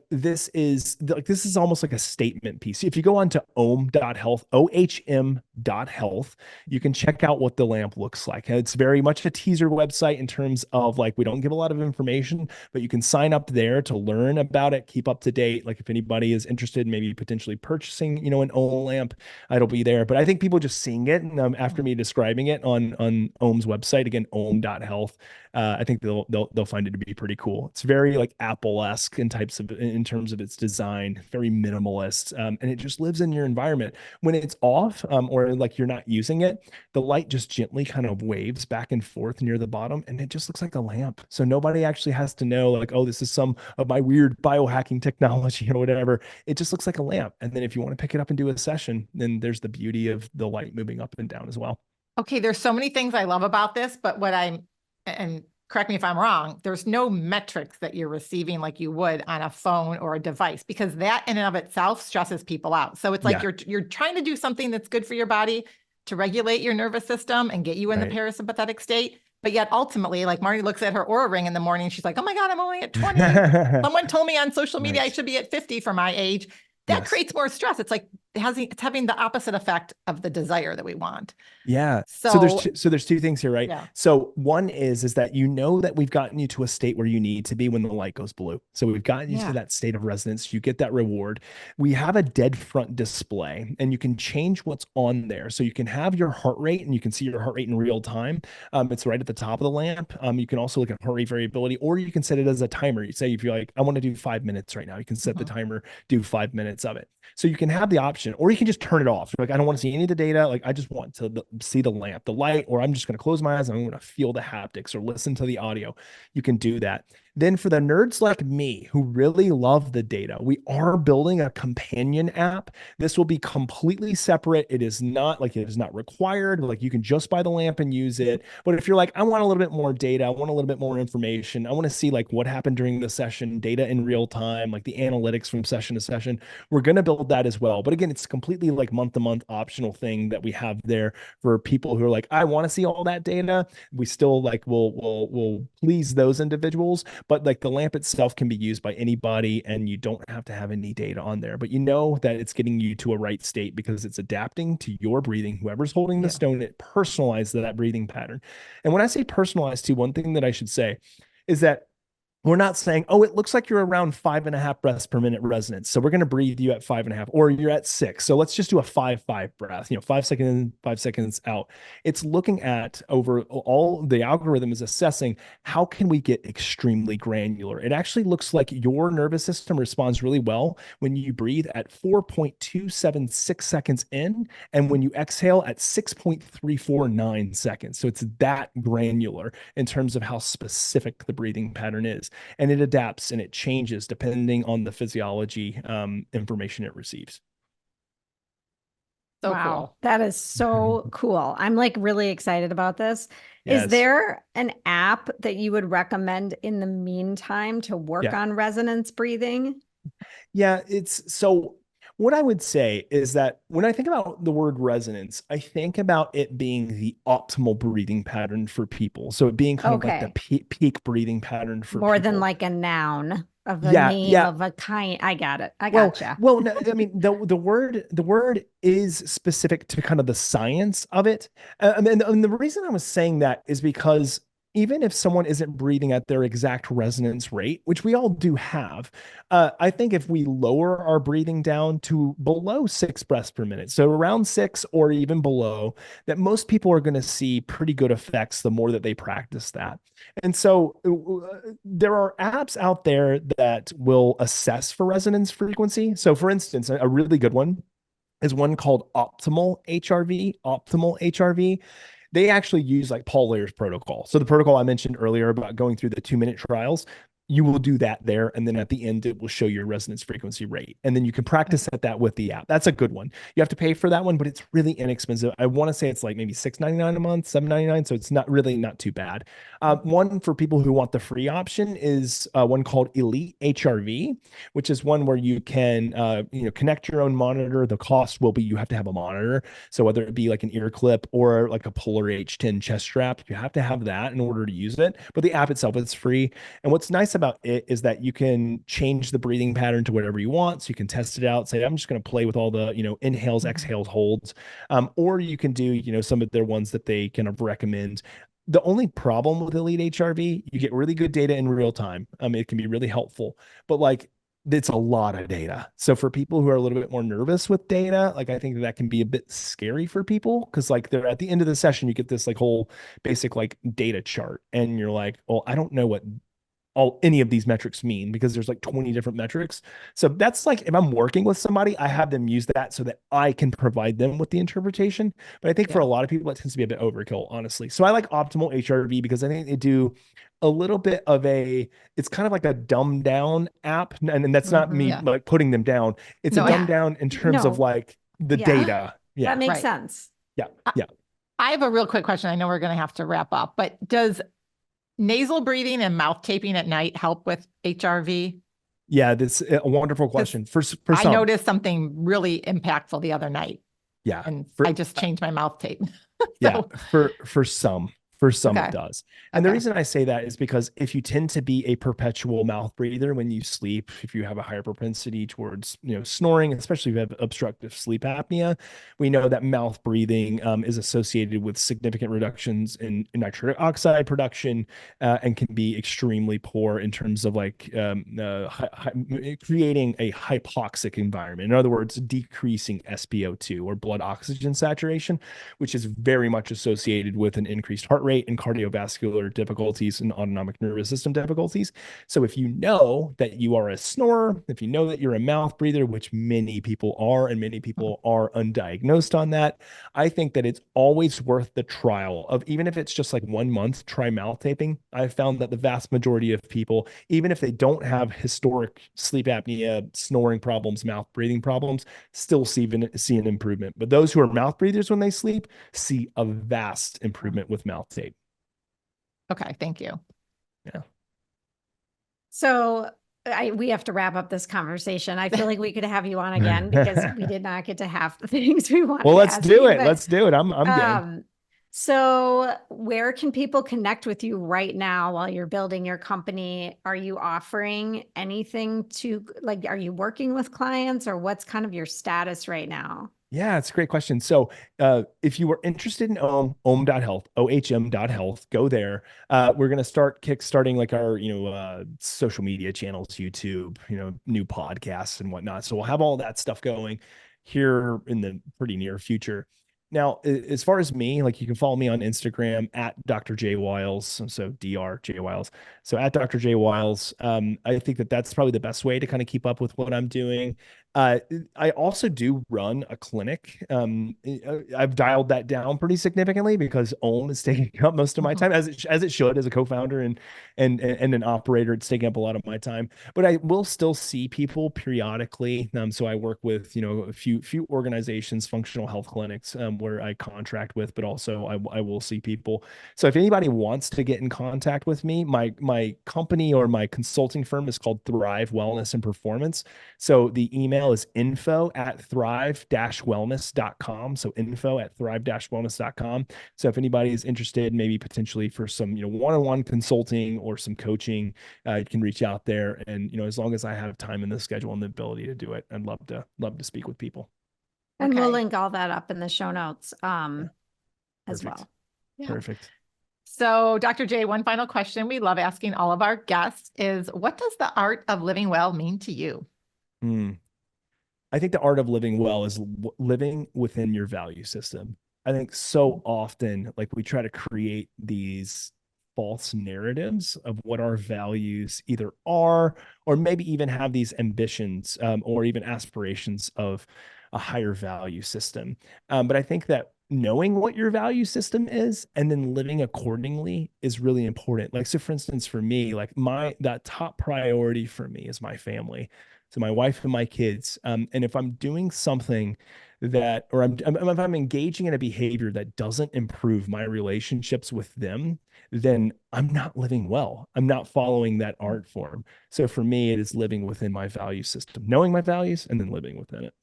this is almost like a statement piece. If you go on to ohm.health, ohm.health, you can check out what the lamp looks like. It's very much a teaser website in terms of we don't give a lot of information, but you can sign up there to learn about it, keep up to date. Like if anybody is interested, maybe potentially purchasing, an Ohm lamp, it'll be there. But I think people just seeing it after me describing it on Ohm's website, again, ohm.health, I think they'll find it to be pretty cool. It's very like Apple-esque in terms of its design, very minimalist, and it just lives in your environment. When it's off, or like you're not using it, the light just gently kind of waves back and forth near the bottom, and it just looks like a lamp. So nobody actually has to know like, oh, this is some of my weird biohacking technology or whatever. It just looks like a lamp. And then if you want to pick it up and do a session, then there's the beauty of the light moving up and down as well. Okay, there's so many things I love about this, but and correct me if I'm wrong, there's no metrics that you're receiving like you would on a phone or a device, because that in and of itself stresses people out. So it's like you're trying to do something that's good for your body to regulate your nervous system and get you in the parasympathetic state. But yet ultimately, like Marty looks at her Aura ring in the morning, she's like, oh my God, I'm only at 20. Someone told me on social media I should be at 50 for my age. That creates more stress. It's like it's having the opposite effect of the desire that we want. Yeah. So there's two things here, right? Yeah. So one is that you know that we've gotten you to a state where you need to be when the light goes blue. So we've gotten you to that state of resonance. You get that reward. We have a dead front display, and you can change what's on there. So you can have your heart rate, and you can see your heart rate in real time. It's right at the top of the lamp. You can also look at heart rate variability, or you can set it as a timer. You say if you're like, I want to do 5 minutes right now, you can set the timer, do 5 minutes of it. So you can have the option, or you can just turn it off. You're like, I don't want to see any of the data. Like, I just want to see the lamp, the light, or I'm just going to close my eyes and I'm going to feel the haptics or listen to the audio. You can do that. Then for the nerds like me who really love the data, we are building a companion app. This will be completely separate. It is not required. Like, you can just buy the lamp and use it. But if you're like, I want a little bit more data, I want a little bit more information, I want to see like what happened during the session, data in real time, like the analytics from session to session, we're going to build that as well. But again, it's completely like month-to-month optional thing that we have there for people who are like, I want to see all that data. We still like will please those individuals. But like the lamp itself can be used by anybody, and you don't have to have any data on there. But you know that it's getting you to a right state because it's adapting to your breathing. Whoever's holding the stone, it personalized that breathing pattern. And when I say personalized too, one thing that I should say is that we're not saying, oh, it looks like you're around 5.5 breaths per minute resonance, so we're going to breathe you at 5.5, or you're at 6. So let's just do a 5-5 breath, 5 seconds in, 5 seconds out. It's looking at over all the algorithm is assessing how can we get extremely granular. It actually looks like your nervous system responds really well when you breathe at 4.276 seconds in, and when you exhale at 6.349 seconds. So it's that granular in terms of how specific the breathing pattern is. And it adapts and it changes depending on the physiology information it receives. So wow, cool. That is so cool. I'm like really excited about this. Yes. Is there an app that you would recommend in the meantime to work on resonance breathing? Yeah, so what I would say is that when I think about the word resonance, I think about it being the optimal breathing pattern for people. So it being kind of like the peak breathing pattern for more people. than like a noun of a name of a kind. I got it. I gotcha. Well, no, I mean, the word is specific to kind of the science of it. And the reason I was saying that is because even if someone isn't breathing at their exact resonance rate, which we all do have, I think if we lower our breathing down to below 6 breaths per minute, so around 6 or even below, that most people are going to see pretty good effects the more that they practice that. And so there are apps out there that will assess for resonance frequency. So for instance, a really good one is one called Optimal HRV. They actually use like Paul Lair's protocol. So the protocol I mentioned earlier about going through the 2-minute trials, you will do that there. And then at the end, it will show your resonance frequency rate. And then you can practice at that with the app. That's a good one. You have to pay for that one, but it's really inexpensive. I want to say it's like maybe $6.99 a month, $7.99. So it's not too bad. One for people who want the free option is one called Elite HRV, which is one where you can connect your own monitor. The cost will be you have to have a monitor. So whether it be like an ear clip or like a Polar H10 chest strap, you have to have that in order to use it. But the app itself is free. And what's nice about it is that you can change the breathing pattern to whatever you want. So you can test it out, say, I'm just going to play with all the, inhales, exhales, holds, or you can do, some of their ones that they kind of recommend. The only problem with Elite HRV, you get really good data in real time. It can be really helpful, but like it's a lot of data. So for people who are a little bit more nervous with data, like I think that can be a bit scary for people, because like they're at the end of the session, you get this like whole basic like data chart, and you're like, well, I don't know what any of these metrics mean, because there's like 20 different metrics. So that's like, if I'm working with somebody, I have them use that so that I can provide them with the interpretation. But I think for a lot of people, it tends to be a bit overkill, honestly. So I like Optimal HRV because I think they do a little bit of it's kind of like a dumbed down app. And that's not me like putting them down. It's a dumbed down in terms of like the data. Yeah. That makes sense. Yeah. Yeah. I have a real quick question. I know we're going to have to wrap up, but does nasal breathing and mouth taping at night help with HRV? Yeah, that's a wonderful question. For I noticed something really impactful the other night. Yeah. And I just changed my mouth tape. Yeah, for some it does. And the reason I say that is because if you tend to be a perpetual mouth breather when you sleep, if you have a higher propensity towards, snoring, especially if you have obstructive sleep apnea, we know that mouth breathing is associated with significant reductions in nitric oxide production and can be extremely poor in terms of like creating a hypoxic environment. In other words, decreasing SpO2 or blood oxygen saturation, which is very much associated with an increased heart rate and cardiovascular difficulties and autonomic nervous system difficulties. So if you know that you are a snorer, if you know that you're a mouth breather, which many people are, and many people are undiagnosed on that, I think that it's always worth the trial of, even if it's just like 1 month, try mouth taping. I've found that the vast majority of people, even if they don't have historic sleep apnea, snoring problems, mouth breathing problems, still see an improvement. But those who are mouth breathers when they sleep see a vast improvement with mouth tape. Okay, thank you. Yeah. So we have to wrap up this conversation. I feel like we could have you on again because we did not get to half the things we wanted. Well, let's do it. Let's do it. I'm game. So where can people connect with you right now while you're building your company? Are you offering anything are you working with clients, or what's kind of your status right now? Yeah, it's a great question. So if you were interested in ohm.health, ohm.health, go there. We're going to start kickstarting like our, social media channels, YouTube, new podcasts and whatnot. So we'll have all that stuff going here in the pretty near future. Now, as far as me, like you can follow me on Instagram at Dr. Jay Wiles. So Dr. Jay Wiles. So at Dr. Jay Wiles. I think that that's probably the best way to kind of keep up with what I'm doing. I also do run a clinic. I've dialed that down pretty significantly because Ohm is taking up most of my time, as it should, as a co-founder and an operator. It's taking up a lot of my time, but I will still see people periodically. So I work with a few organizations, functional health clinics, where I contract with, but also I will see people. So if anybody wants to get in contact with me, my company or my consulting firm is called Thrive Wellness and Performance. So the email is info@thrive-wellness.com. So info@thrive-wellness.com. So if anybody is interested, maybe potentially for some, one-on-one consulting or some coaching, you can reach out there. And, as long as I have time in the schedule and the ability to do it, I'd love to speak with people. And we'll link all that up in the show notes as well. Yeah. Perfect. So Dr. Jay, one final question we love asking all of our guests is, what does the art of living well mean to you? I think the art of living well is living within your value system. I think so often, like we try to create these false narratives of what our values either are, or maybe even have these ambitions or even aspirations of a higher value system. But I think that knowing what your value system is and then living accordingly is really important. Like, so for instance, for me, like that top priority for me is my family. So my wife and my kids. And if I'm doing something that, or if I'm engaging in a behavior that doesn't improve my relationships with them, then I'm not living well. I'm not following that art form. So for me, it is living within my value system, knowing my values and then living within it.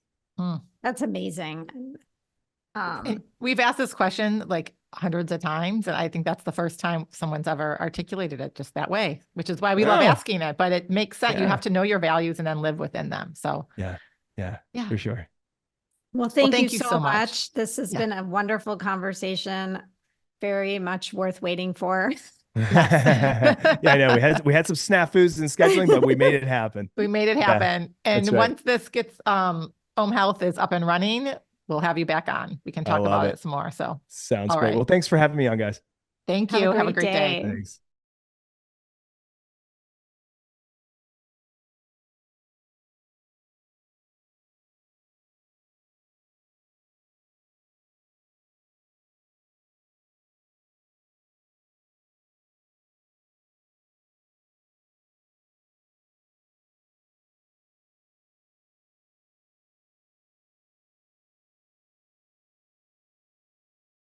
That's amazing. And we've asked this question like hundreds of times, and I think that's the first time someone's ever articulated it just that way, which is why we love asking it. But it makes sense. You have to know your values and then live within them. So yeah, for sure. Well, thank you so much. This has been a wonderful conversation. Very much worth waiting for. Yes. Yeah, I know we had some snafus in scheduling, but we made it happen. We made it Yeah, happen. And that's right. once this gets, home health is up and running, we'll have you back on. We can I talk love about it. it some more. So Sounds all great. right. Well, thanks for having me on, guys. Thank Have a you. Have a great great day. day. Thanks.